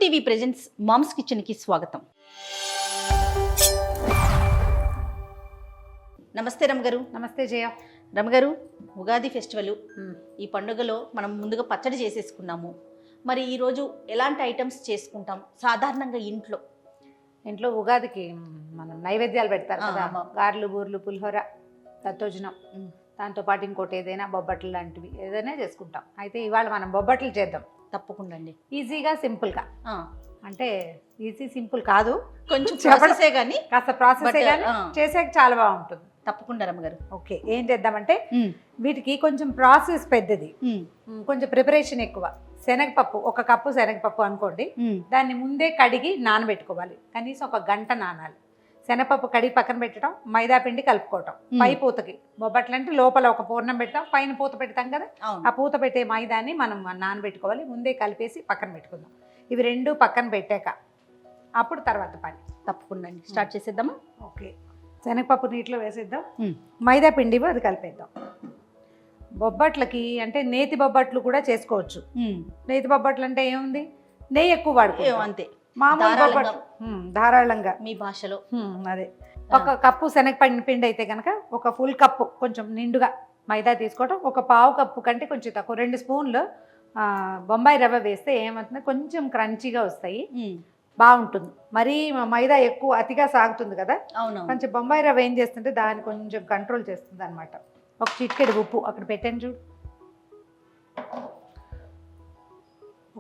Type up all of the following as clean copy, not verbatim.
TV presents moms kitchen కి స్వాగతం. నమస్తే రమగారు. నమస్తే జయ. రమగారు, ఉగాది ఫెస్టివల్, ఈ పండుగలో మనం ముందుగా పచ్చడి చేసేసుకున్నాము. మరి ఈరోజు ఎలాంటి ఐటమ్స్ చేసుకుంటాం? సాధారణంగా ఇంట్లో ఉగాదికి మనం నైవేద్యాలు పెడతారు కదా, గారెలు, బూర్లు, పులిహోర, దత్తోజనం, దాంతోపాటు ఇంకోటి ఏదైనా బొబ్బట్లు లాంటివి ఏదైనా చేసుకుంటాం. అయితే ఇవాళ మనం బొబ్బట్లు చేద్దాం. తప్పకుండా అండి. ఈజీగా సింపుల్గా, అంటే ఈజీ సింపుల్ కాదు, కొంచెం ప్రాసెసే కానీ, కాస్త ప్రాసెసే కానీ చేసేకి చాలా బాగుంటుంది. తప్పకుండా రమగారు. ఓకే, ఏం చేద్దామంటే వీటికి కొంచెం ప్రాసెస్ పెద్దది, కొంచెం ప్రిపరేషన్ ఎక్కువ. శనగపప్పు, 1 కప్పు శనగపప్పు అనుకోండి, దాన్ని ముందే కడిగి నానబెట్టుకోవాలి. కనీసం 1 గంట నానాలి. శనగపప్పు కడిగి పక్కన పెట్టడం, మైదా పిండి కలుపుకోవటం. పై పూతకి బొబ్బట్లు అంటే లోపల ఒక పూర్ణం పెడతాం, పైన పూత పెడతాం కదా, ఆ పూత పెట్టే మైదాన్ని మనం నానబెట్టుకోవాలి. ముందే కలిపేసి పక్కన పెట్టుకుందాం. ఇవి రెండు పక్కన పెట్టాక అప్పుడు తర్వాత పని. తప్పకుండా స్టార్ట్ చేసేద్దామా? ఓకే, శనగపప్పు నీటిలో వేసేద్దాం, మైదా పిండి అది కలిపేద్దాం. బొబ్బట్లకి అంటే నేతి బొబ్బట్లు కూడా చేసుకోవచ్చు. నేతి బొబ్బట్లు అంటే ఏముంది, నెయ్యి ఎక్కువ వాడుకో, అంతే. మామూలు బొబ్బట్లు ధారాళంగా మీ భాషలో అదే. 1 కప్పు శనగపిండి అయితే కనుక 1 ఫుల్ కప్పు కొంచెం నిండుగా మైదా తీసుకోవటం. 1 పావు కప్పు కంటే కొంచెం తక్కువ 2 స్పూన్లు బొంబాయి రవ్వ వేస్తే ఏమవుతుంది, కొంచెం క్రంచీగా వస్తాయి, బాగుంటుంది. మరీ మైదా ఎక్కువ అతిగా సాగుతుంది కదా, కొంచెం బొంబాయి రవ్వ ఏం చేస్తుంటే దాన్ని కొంచెం కంట్రోల్ చేస్తుంది అనమాట. 1 చిటికెడు ఉప్పు అక్కడ పెట్టాను చూడు,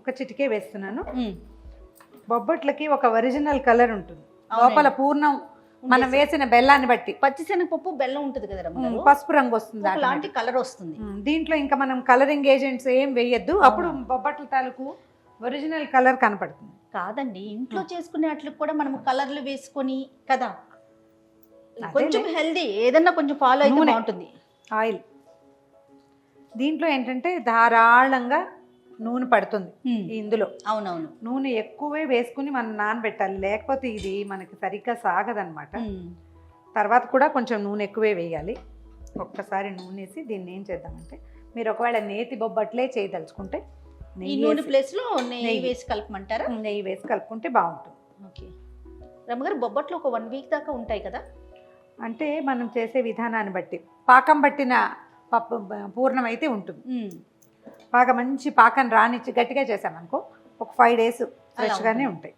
1 చిటికే వేస్తున్నాను. బొబ్బట్లకి ఒక ఒరిజినల్ కలర్ ఉంటుంది, లోపల పూర్ణం మనం వేసిన బెల్లాన్ని బట్టి. పచ్చిశనగపప్పు బెల్లం ఉంటుంది కదా, పసుపు రంగు వస్తుంది, అలాంటి కలర్ వస్తుంది. దీంట్లో ఇంకా మనం కలరింగ్ ఏజెంట్స్ ఏం వేయద్దు, అప్పుడు బొబ్బట్ల తాలూకు ఒరిజినల్ కలర్ కనపడుతుంది. కాదండి, ఇంట్లో చేసుకునే అట్లకు కూడా మనం కలర్లు వేసుకొని కదా, కొంచెం హెల్దీ ఏదన్నా కొంచెం ఫాలో అయితే బాగుంటుంది. ఆయిల్ దీంట్లో ఏంటంటే ధారాళంగా నూనె పడుతుంది ఇందులో. అవునవును, నూనె ఎక్కువే వేసుకుని మనం నానబెట్టాలి, లేకపోతే ఇది మనకి సరిగ్గా సాగదనమాట. తర్వాత కూడా కొంచెం నూనె ఎక్కువే వేయాలి. ఒక్కసారి నూనె వేసి దీన్ని ఏం చేద్దామంటే, మీరు ఒకవేళ నేతి బొబ్బట్లే చేయదలుచుకుంటే నూనె ప్లేస్లో నెయ్యి వేసి కలపమంటారా? నెయ్యి వేసి కలుపుకుంటే బాగుంటుంది. ఓకే రమ్మగారు, బొబ్బట్లు ఒక 1 వీక్ దాకా ఉంటాయి కదా? అంటే మనం చేసే విధానాన్ని బట్టి, పాకం పట్టిన పప్పు పూర్ణం అయితే ఉంటుంది. బాగా మంచి పాకం రానిచ్చి గట్టిగా చేసామనుకో, ఒక 5 డేస్ ఫ్రెష్గానే ఉంటాయి.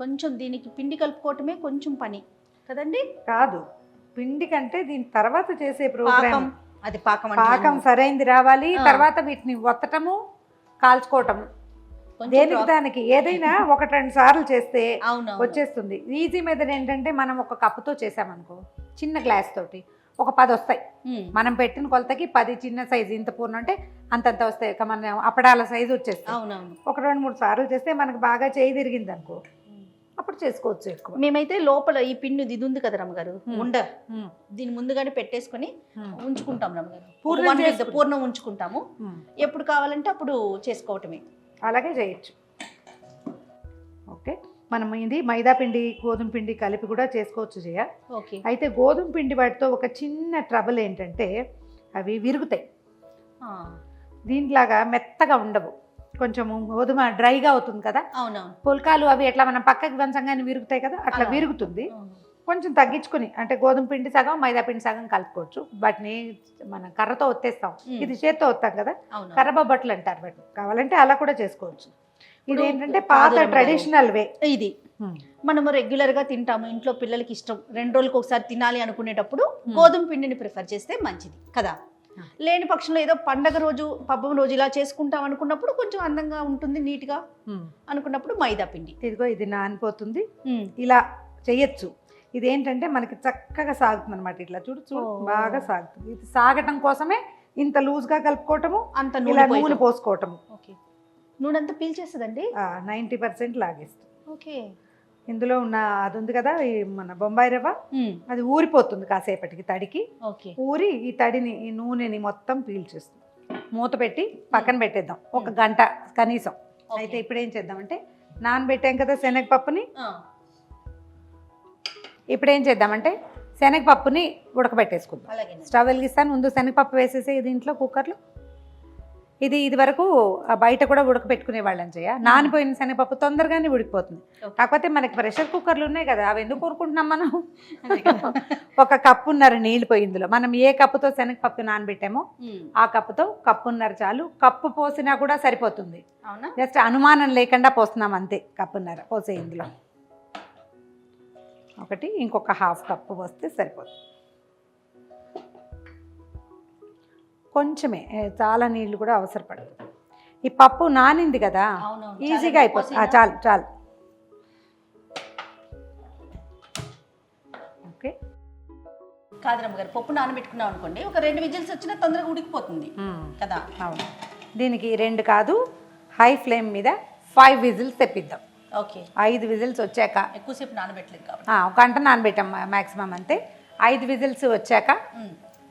కొంచెం దీనికి పిండి కలుపుకోవటమే కొంచెం పని కదండి? కాదు, పిండి కంటే దీని తర్వాత చేసే ప్రోగ్రామ్ అది పాకం సరైంది రావాలి. తర్వాత వీటిని ఒత్తటము, కాల్చుకోవటము, దేనికి దానికి ఏదైనా 1-2 సార్లు చేస్తే వచ్చేస్తుంది. ఈజీ మెథడ్ ఏంటంటే, మనం 1 కప్పుతో చేసామనుకో, చిన్న గ్లాస్ తోటి ఒక 10 వస్తాయి. మనం పెట్టిన కొలతకి 10 చిన్న సైజు, ఇంత పూర్ణ అంటే అంతంత వస్తాయి. మన అప్పడాల సైజు వచ్చేస్తాయి. అవునవును, 1-2-3 సార్లు చేస్తే మనకు బాగా చేయి తిరిగింది అనుకో, అప్పుడు చేసుకోవచ్చు ఎక్కువ. మేమైతే లోపల ఈ పిండి ఇది ఉంది కదా రమ్మగారు, దీన్ని ముందుగానే పెట్టేసుకొని ఉంచుకుంటాం రమ్మగారు. పూర్ణం ఉంచుకుంటాము, ఎప్పుడు కావాలంటే అప్పుడు చేసుకోవటమే. అలాగే చేయొచ్చు. ఓకే, మనం ఇది మైదా పిండి, గోధుమ పిండి కలిపి కూడా చేసుకోవచ్చు జయ. అయితే గోధుమ పిండి వాటితో ఒక చిన్న ట్రబుల్ ఏంటంటే, అవి విరుగుతాయి. దీంట్లాగా మెత్తగా ఉండవు, కొంచెం గోధుమ డ్రైగా అవుతుంది కదా. అవునవును, పుల్కాలు అవి ఎట్లా మనం పక్కకి వంచంగానే విరుగుతాయి కదా, అట్లా విరుగుతుంది. కొంచెం తగ్గించుకుని, అంటే గోధుమ పిండి సగం, మైదా పిండి సగం కలుపుకోవచ్చు. వాటిని మనం కర్రతో ఒత్తేస్తాం, ఇది చేత్తో ఒత్తాం కదా, కర్ర బొబ్బట్లు అంటారు వాటిని. కావాలంటే అలా కూడా చేసుకోవచ్చు. ఇది ఏంటంటే పాత ట్రెడిషనల్ వే. ఇది మనము రెగ్యులర్ గా తింటాము, ఇంట్లో పిల్లలకి ఇష్టం, 2 రోజులకు ఒకసారి తినాలి అనుకునేటప్పుడు గోధుమ పిండిని ప్రిఫర్ చేస్తే మంచిది కదా. లేని పక్షంలో ఏదో పండగ రోజు, పబ్బం రోజు ఇలా చేసుకుంటాం అనుకున్నప్పుడు, కొంచెం అందంగా ఉంటుంది, నీట్గా అనుకున్నప్పుడు మైదా పిండి. ఇదిగో ఇది నానిపోతుంది, ఇలా చెయ్యొచ్చు. ఇదేంటంటే మనకి చక్కగా సాగుతుంది అనమాట. ఇట్లా చూడు బాగా సాగుతుంది. ఇది సాగటం కోసమే ఇంత లూజ్గా కలుపుకోవటము, అంత నూనె పోసుకోవటము. ఓకే, నూనె అంతా పీల్చేస్తుందండి, 90% లాగేస్తుంది. ఓకే, ఇందులో ఉన్న అది ఉంది కదా, ఈ మన బొంబాయి రవ్వ, అది ఊరిపోతుంది కాసేపటికి, తడికి ఊరి ఈ తడిని, ఈ నూనెని మొత్తం పీల్చేస్తుంది. మూత పెట్టి పక్కన పెట్టేద్దాం 1 గంట కనీసం. అయితే ఇప్పుడు ఏం చేద్దామంటే, నానబెట్టాం కదా శనగపప్పుని, ఇప్పుడు ఏం చేద్దామంటే శనగపప్పుని ఉడకబెట్టేసుకుందాం. స్టవ్ వెలిగిస్తాను, ముందు శనగపప్పు వేసేసి దీంట్లో కుక్కర్లో. ఇది వరకు బయట కూడా ఉడకపెట్టుకునే వాళ్ళం చేయ. నానిపోయిన శనగపప్పు తొందరగానే ఉడికిపోతుంది. కాకపోతే మనకి ప్రెషర్ కుక్కర్లు ఉన్నాయి కదా, అవి ఎందుకు కోరుకుంటున్నాం మనం? 1 కప్పున్నర నీళ్ళు పోయి ఇందులో మనం ఏ కప్పుతో శనగపప్పు నానబెట్టామో ఆ కప్పుతో కప్పున్నర చాలు. కప్పు పోసినా కూడా సరిపోతుంది. జస్ట్ అనుమానం లేకుండా పోస్తున్నాం అంతే. కప్పున్నర పోసే ఇందులో ఒకటి, ఇంకొక 1/2 కప్పు పోస్తే సరిపోతుంది. కొంచెమే, చాలా నీళ్ళు కూడా అవసరపడదు. ఈ పప్పు నానింది కదా, ఈజీగా అయిపోతుంది. చాలు చాలు. ఓకే. కాదు రమ్మగారు, పప్పు నానబెట్టుకున్నాం అనుకోండి, ఒక 2 విజిల్స్ వచ్చినా తొందరగా ఉడికిపోతుంది కదా. అవును. దీనికి 2 కాదు, హై ఫ్లేమ్ మీద 5 విజిల్స్ తెప్పిద్దాం. ఓకే. 5 విజిల్స్ వచ్చాక, ఎక్కువసేపు నానబెట్టలేదు కాబట్టి 1 గంట నానబెట్టాం మ్యాక్సిమం అంతే. 5 విజిల్స్ వచ్చాక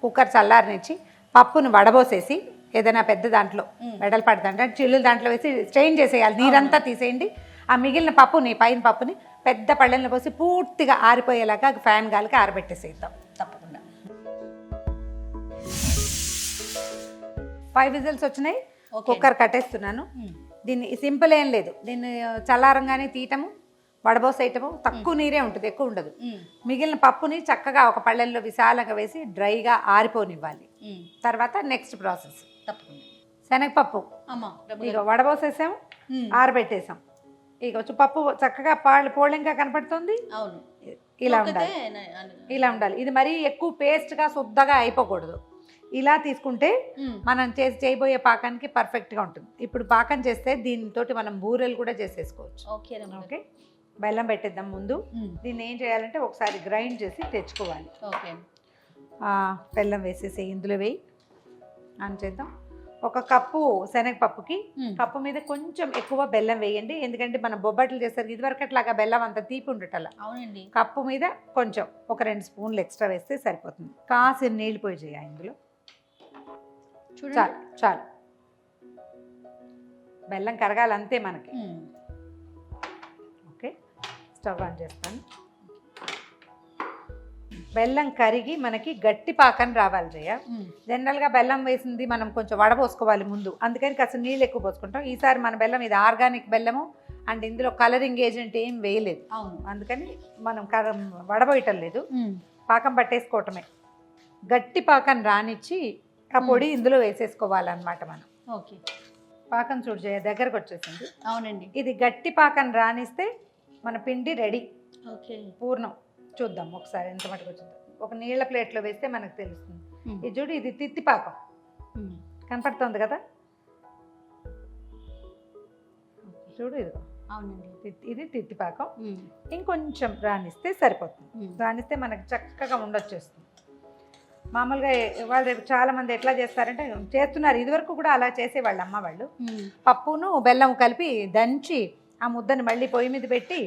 కుక్కర్ చల్లారనిచ్చి పప్పును వడబోసేసి ఏదైనా పెద్ద దాంట్లో వెడల్పాటి దాంట్లో చిల్లుల దాంట్లో వేసి స్ట్రెయిన్ చేసేయాలి. నీరంతా తీసేయండి. ఆ మిగిలిన పప్పుని, పైన పప్పుని పెద్ద పళ్ళెంలో పోసి పూర్తిగా ఆరిపోయేలాగా ఫ్యాన్ గాలికి ఆరబెట్టేసేద్దాం. తప్పకుండా. 5 విజిల్స్ వచ్చినాయి. కుక్కర్ కట్టేస్తున్నాను. దీన్ని సింపుల్ ఏం లేదు. దీన్ని చల్లారంగానే తీయటము, వడబోసేయటము. తక్కువ నీరే ఉంటుంది, ఎక్కువ ఉండదు. మిగిలిన పప్పుని చక్కగా ఒక పళ్ళెంలో విశాలంగా వేసి డ్రైగా ఆరిపోనివ్వాలి. తర్వాత నెక్స్ట్ ప్రాసెస్. తప్పకుండా. శనగపప్పు ఇక వడబోసేసాము, ఆరబెట్టేసాం. ఇక వచ్చి పప్పు చక్కగా పోళంగా కనపడుతుంది. అవును, ఇలా ఉండాలి. ఇలా ఉండాలి. ఇది మరీ ఎక్కువ పేస్ట్గా శుద్ధగా అయిపోకూడదు. ఇలా తీసుకుంటే మనం చేయబోయే పాకానికి పర్ఫెక్ట్గా ఉంటుంది. ఇప్పుడు పాకం చేస్తే దీనితో మనం బూరెలు కూడా చేసేసుకోవచ్చు. ఓకే. బెల్లం పెట్టేద్దాం ముందు. దీన్ని ఏం చేయాలంటే ఒకసారి గ్రైండ్ చేసి తెచ్చుకోవాలి. ఓకే. బెల్లం వేసేసి ఇందులో వేయి అని చేద్దాం. 1 కప్పు శనగపప్పుకి కప్పు మీద కొంచెం ఎక్కువ బెల్లం వేయండి. ఎందుకంటే మనం బొబ్బట్లు చేస్తారు ఇదివరకు అట్లాగా బెల్లం అంత తీపి ఉండటలా. అవునండి. కప్పు మీద కొంచెం ఒక 2 స్పూన్లు ఎక్స్ట్రా వేస్తే సరిపోతుంది. కాసిన నీళ్ళు పోయి చేయాలి ఇందులో. చాలు చాలు. బెల్లం కరగాలి అంతే మనకి. ఓకే. స్టవ్ ఆన్ చేస్తాను. బెల్లం కరిగి మనకి గట్టి పాకం రావాలి జయ. జనరల్గా బెల్లం వేసింది మనం కొంచెం వడపోసుకోవాలి ముందు, అందుకని కాస్త నీళ్ళు ఎక్కువ పోసుకుంటాం. ఈసారి మన బెల్లం ఇది ఆర్గానిక్ బెల్లము అండ్ ఇందులో కలరింగ్ ఏజెంట్ ఏం వేయలేదు. అవును, అందుకని మనం వడబోయటం లేదు, పాకం పట్టేసుకోవటమే. గట్టి పాకం రానిచ్చి ఆ పొడి ఇందులో వేసేసుకోవాలన్నమాట మనం. ఓకే. పాకం చూడు జయ, దగ్గరకు వచ్చేసింది. అవునండి. ఇది గట్టి పాకం రానిస్తే మన పిండి రెడీ. ఓకే. పూర్ణం చూద్దాం ఒకసారి ఎంత మటుకు వచ్చింది. ఒక నీళ్ళ ప్లేట్లో వేస్తే మనకు తెలుస్తుంది. ఇది చూడు, ఇది తిత్తిపాకం కనపడుతుంది కదా. చూడు ఇది. అవునండి, ఇది తిత్తిపాకం. ఇంకొంచెం రానిస్తే సరిపోతుంది. రానిస్తే మనకు చక్కగా ఉండొచ్చేస్తుంది. మామూలుగా వాళ్ళు రేపు చాలా మంది ఎట్లా చేస్తారంటే చేస్తున్నారు, ఇదివరకు కూడా అలా చేసేవాళ్ళు అమ్మ వాళ్ళు. పప్పును బెల్లం కలిపి దంచి ఆ ముద్దని మళ్ళీ పొయ్యి మీద పెట్టి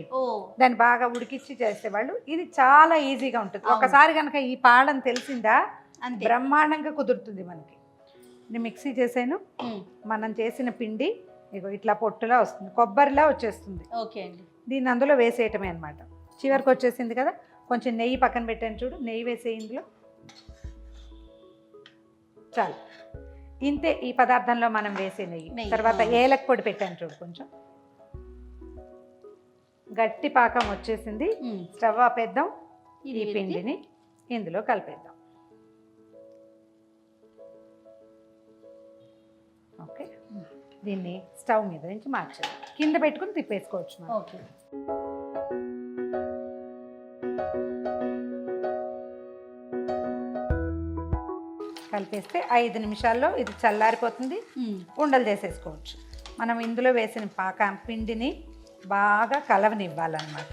దాన్ని బాగా ఉడికిచ్చి చేసేవాళ్ళు. ఇది చాలా ఈజీగా ఉంటుంది. ఒకసారి కనుక ఈ పాళం తెలిసిందా బ్రహ్మాండంగా కుదురుతుంది మనకి. నేను మిక్సీ చేసాను. మనం చేసిన పిండి ఇగో ఇట్లా పొట్టులా వస్తుంది, కొబ్బరిలా వచ్చేస్తుంది. ఓకే అండి. దీన్ని అందులో వేసేయటమే అనమాట. చివరికి వచ్చేసింది కదా, కొంచెం నెయ్యి పక్కన పెట్టాను చూడు, నెయ్యి వేసే ఇందులో. చాలు, ఇంతే ఈ పదార్థంలో మనం వేసే నెయ్యి. తర్వాత ఏలక పొడి పెట్టాను చూడు కొంచెం. గట్టి పాకం వచ్చేసింది. స్టవ్ ఆపేద్దాం. ఈ పిండిని ఇందులో కలిపేద్దాం. ఓకే. దీన్ని స్టవ్ మీద నుంచి మార్చేద్దాం. కింద పెట్టుకుని తిప్పేసుకోవచ్చు. ఓకే. కలిపేస్తే 5 నిమిషాల్లో ఇది చల్లారిపోతుంది. ఉండలు చేసేసుకోవచ్చు. మనం ఇందులో వేసిన పాకం పిండిని బాగా కలవనివ్వాలన్నమాట.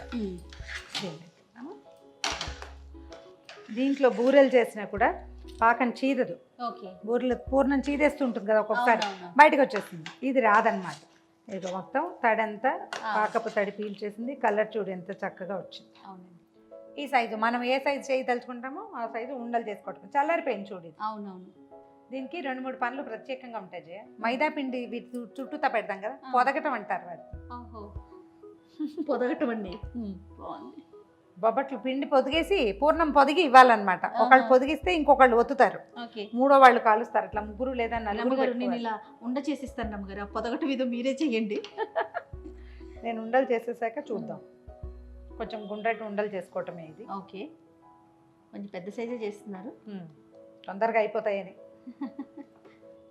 దీంట్లో బూరెలు చేసినా కూడా పాకం చీదదు. బూరెలు పూర్ణం చీదేస్తుంటుంది కదా ఒక్కొక్కసారి, బయటకు వచ్చేస్తుంది. ఇది రాదనమాట. ఇది మొత్తం తడంతా పాకపు తడి పీల్చేసింది. కలర్ చూడు ఎంత చక్కగా వచ్చింది. ఈ సైజు మనం ఏ సైజు చేయదలుచుకుంటామో ఆ సైజు ఉండలు చేసుకోవటం. చల్లారిపోయింది చూడు ఇది. అవునవును. దీనికి 2-3 పనులు ప్రత్యేకంగా ఉంటాయి జయ. మైదా పిండి చుట్టూతా పెడతాం కదా, పొదగటం అంటారు వాటి. పొదగటం అండి. బాగుంది. బొబ్బట్లు పిండి పొదిగేసి పూర్ణం పొదిగి ఇవ్వాలన్నమాట. ఒకళ్ళు పొదిగిస్తే ఇంకొకళ్ళు ఒత్తుతారు, మూడో వాళ్ళు కాలుస్తారు. అట్లా ముగ్గురు లేదా నలుగురు. నేను ఇలా ఉండ చేసిస్తాను రమ్మగారు, పొదగట మీద మీరే చేయండి. నేను ఉండలు చేసేసాక చూద్దాం. కొంచెం గుండ్రటి ఉండలు చేసుకోవటమే ఇది. ఓకే, కొంచెం పెద్ద సైజే చేస్తున్నారు, తొందరగా అయిపోతాయని.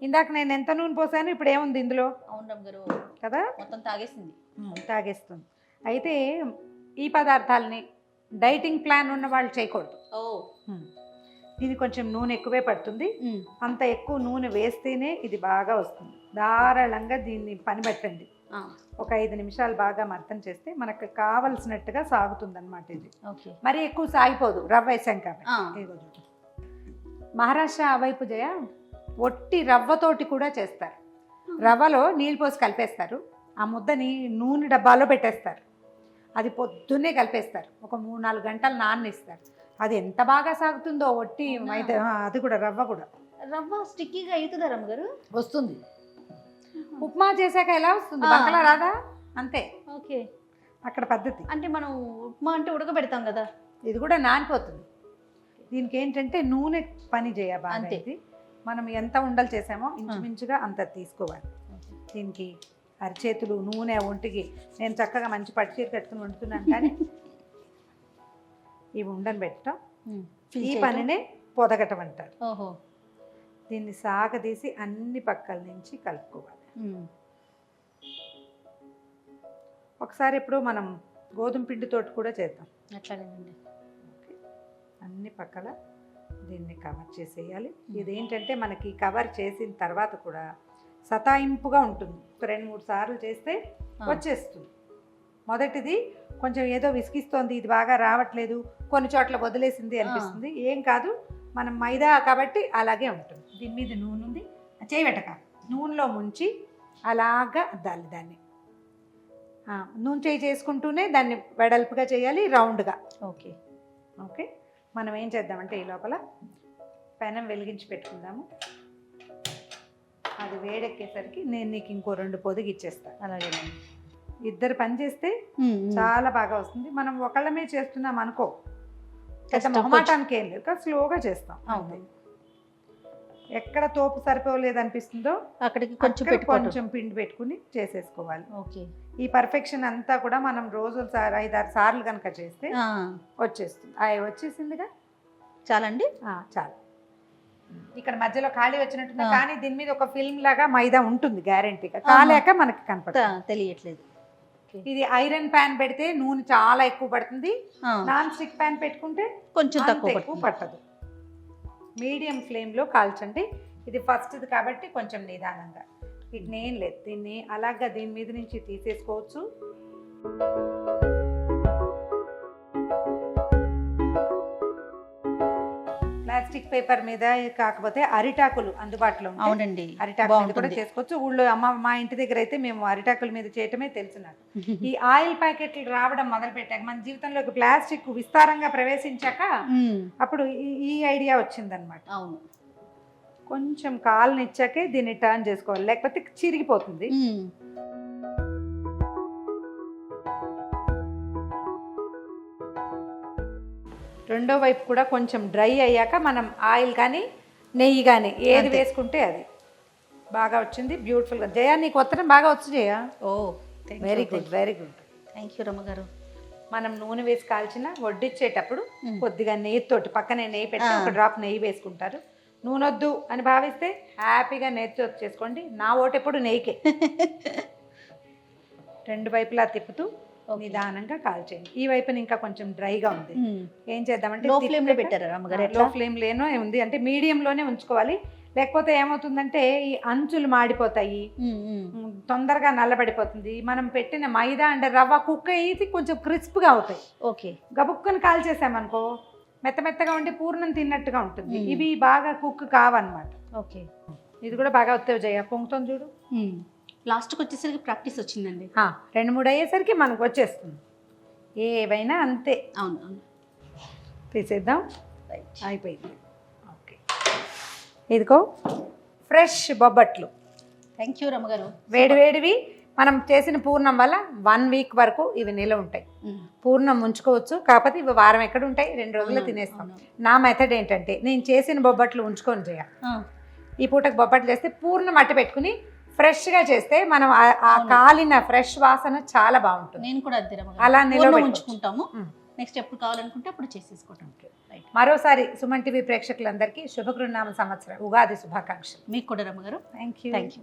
ఇందాక నేను ఎంత నూనె పోసాను, ఇప్పుడు ఏముంది ఇందులో? అవును రమ్మగారు కదా, మొత్తం తాగేసింది. తాగేస్తుంది. అయితే ఈ పదార్థాలని డైటింగ్ ప్లాన్ ఉన్న వాళ్ళు చేయకూడదు. ఇది కొంచెం నూనె ఎక్కువే పడుతుంది. అంత ఎక్కువ నూనె వేస్తేనే ఇది బాగా వస్తుంది. ధారాళంగా దీన్ని పని పెట్టండి. ఒక 5 నిమిషాలు బాగా మర్దన చేస్తే మనకు కావలసినట్టుగా సాగుతుంది అనమాట. ఇది మరి ఎక్కువ సాగిపోదు, రవ్వ వేసాం కాబట్టి. మహారాష్ట్ర ఆ వైపు జయ ఒట్టి రవ్వతోటి కూడా చేస్తారు. రవ్వలో నీళ్ళు పోసి కలిపేస్తారు, ఆ ముద్దని నూనె డబ్బాలో పెట్టేస్తారు, అది పొద్దున్నే కలిపేస్తారు, ఒక 3-4 గంటలు నాననిస్తారు. అది ఎంత బాగా సాగుతుందో ఒట్టి మైదా. అది కూడా రవ్వ కూడా. రవ్వ స్టిక్కీగా అవుతుందా రమ్మగారు? వస్తుంది. ఉప్మా చేశాక ఎలా వస్తుంది, బంకలా రాదా? అంతే. ఓకే, అక్కడ పద్ధతి. అంటే మనం ఉప్మా అంటే ఉడకబెడతాం కదా, ఇది కూడా నానిపోతుంది. దీనికి ఏంటంటే నూనె పని చేయాలి. మనం ఎంత ఉండలు చేసామో ఇంచుమించుగా అంత తీసుకోవాలి. దీనికి అరిచేతులు నూనె ఒంటికి. నేను చక్కగా మంచి పట్టుచీర కట్టుకుని వండుతున్నాను, కానీ ఇవి ఉండని పెట్టడం, ఈ పనినే పొదగటం అంటారు. దీన్ని సాగదీసి అన్ని పక్కల నుంచి కలుపుకోవాలి. ఒకసారి ఇప్పుడు మనం గోధుమ పిండితోటి కూడా చేద్దాం. అట్లాగేనండి. అన్ని పక్కల దీన్ని కవర్ చేసేయాలి. ఇదేంటంటే మనకి కవర్ చేసిన తర్వాత కూడా సతాయింపుగా ఉంటుంది. 2-3 సార్లు చేస్తే వచ్చేస్తుంది. మొదటిది కొంచెం ఏదో విసిగిస్తోంది, ఇది బాగా రావట్లేదు, కొన్ని చోట్ల వదిలేసింది అనిపిస్తుంది. ఏం కాదు, మనం మైదా కాబట్టి అలాగే ఉంటుంది. దీని మీద నూనె ఉంది, చేయబెట్టక నూనెలో ముంచి అలాగా అద్దాలి దాన్ని. నూనె చేసుకుంటూనే దాన్ని వెడల్పుగా చేయాలి, రౌండ్గా. Okay okay. మనం ఏం చేద్దామంటే ఈ లోపల పెనం వెలిగించి పెట్టుకుందాము. అది వేడెక్కేసరికి నేను నీకు ఇంకో 2 పొదిగి ఇచ్చేస్తాను. అలాగే ఇద్దరు పని చేస్తే చాలా బాగా వస్తుంది. మనం ఒకళ్ళమే చేస్తున్నాం అనుకో, మొహమాటానికి ఏం లేదు, స్లోగా చేస్తాం. ఎక్కడ తోపు సరిపోలేదు అనిపిస్తుందో అక్కడికి కొంచెం పిండి పెట్టుకుని చేసేసుకోవాలి. ఓకే. ఈ పర్ఫెక్షన్ అంతా కూడా మనం రోజు 5-6 సార్లు కనుక చేస్తే వచ్చేస్తుంది. వచ్చేసిందిగా, చాలండి. చాలు. ఇక్కడ మధ్యలో ఖాళీ వచ్చినట్టుంది, కానీ దీని మీద ఒక ఫిల్మ్ లాగా మైదా ఉంటుంది గ్యారెంటీగా. కాలేక మనకి కనపడుతుంది, తెలియట్లేదు. ఇది ఐరన్ ప్యాన్ పెడితే నూనె చాలా ఎక్కువ పడుతుంది, నాన్ స్టిక్ ప్యాన్ పెట్టుకుంటే కొంచెం తక్కువ పట్టదు. మీడియం ఫ్లేమ్లో కాల్చండి. ఇది ఫస్ట్ది కాబట్టి కొంచెం నిదానంగా. వీటిని ఏం లేదు, దీన్ని అలాగా దీని మీద నుంచి తీసేసుకోవచ్చు. ప్లాస్టిక్ పేపర్ మీద కాకపోతే అరిటాకులు అందుబాటులో ఉంటాయి. అవునండి, అరిటాకులు కూడా చేసుకోవచ్చు. ఊళ్ళో మా ఇంటి దగ్గర అయితే మేము అరిటాకుల మీద చేయటమే తెలుసు నాకు. ఈ ఆయిల్ ప్యాకెట్లు రావడం మొదలు పెట్టాక మన జీవితంలోకి ప్లాస్టిక్ విస్తారంగా ప్రవేశించాక అప్పుడు ఈ ఐడియా వచ్చిందనమాట. అవును, కొంచెం కాలునిచ్చాకే దీన్ని టర్న్ చేసుకోవాలి, లేకపోతే చిరిగిపోతుంది. రెండో వైపు కూడా కొంచెం డ్రై అయ్యాక మనం ఆయిల్ కానీ నెయ్యి కానీ ఏది వేసుకుంటే అది బాగా వచ్చింది. బ్యూటిఫుల్గా. జయ, నీకు ఉత్తరం బాగా వచ్చు Jaya. Oh, very good, very good. Thank you రమ్మగారు. మనం నూనె వేసి కాల్చిన వడ్డిచ్చేటప్పుడు కొద్దిగా నెయ్యితోటి పక్కనే నెయ్యి పెట్టి ఒక డ్రాప్ నెయ్యి వేసుకుంటారు. నూనె వద్దు అని భావిస్తే హ్యాపీగా నెయ్యితో చేసుకోండి. నా ఓటెప్పుడు నెయ్యికే. 2 వైపులా తిప్పుతూ నిదానంగా కాల్చేయండి. ఈ వైపున ఇంకా కొంచెం డ్రైగా ఉంది. ఏం చేద్దామంటే లో ఫ్లేమ్లో పెట్టారా అమ్మగారు? లో ఫ్లేమ్లోనే ఉంది, అంటే మీడియంలోనే ఉంచుకోవాలి. లేకపోతే ఏమవుతుందంటే ఈ అంచులు మాడిపోతాయి, తొందరగా నల్లబడిపోతుంది. మనం పెట్టిన మైదా అంటే రవ్వ కుక్ అయ్యి కొంచెం క్రిస్ప్గా అవుతాయి. ఓకే. గబుక్కని కాల్చేసామనుకో మెత్తమెత్తగా ఉండి పూర్ణం తిన్నట్టుగా ఉంటుంది. ఇవి బాగా కుక్ కావన్నమాట. ఓకే. ఇది కూడా బాగా వస్తాయి జయ, పొంగుతుంది చూడు. లాస్ట్కి వచ్చేసరికి ప్రాక్టీస్ వచ్చిందండి. 2-3 అయ్యేసరికి మనకు వచ్చేస్తుంది. ఏవైనా అంతే. అవును అవును. తీసేద్దాం. అయిపోయింది. ఓకే. ఇదిగో ఫ్రెష్ బొబ్బట్లు. థ్యాంక్ యూ రమ్మగారు. వేడివేడివి మనం చేసిన పూర్ణం వల్ల 1 వీక్ వరకు ఇవి నిల్వ ఉంటాయి. పూర్ణం ఉంచుకోవచ్చు, కాకపోతే ఇవి వారం ఎక్కడ ఉంటాయి, 2 రోజుల్లో తినేస్తాం. నా మెథడ్ ఏంటంటే నేను చేసిన బొబ్బట్లు ఉంచుకొని చేయాలి. ఈ పూటకు బొబ్బట్లు చేస్తే పూర్ణం అట్టు పెట్టుకుని ఫ్రెష్గా చేస్తే మనం ఆ కాలిన ఫ్రెష్ వాసన చాలా బాగుంటుంది. నేను కూడా అలా నిల్వ ఉంచుకుంటాము. నెక్స్ట్ ఎప్పుడు కావాలనుకుంటే అప్పుడు చేసేసుకోవటం. మరోసారి సుమన్ టీవీ ప్రేక్షకులందరికీ శుభకృనామ సంవత్సరం ఉగాది శుభాకాంక్షలు. మీకు కూడా రమ్మ గారు. Thank you. Thank you.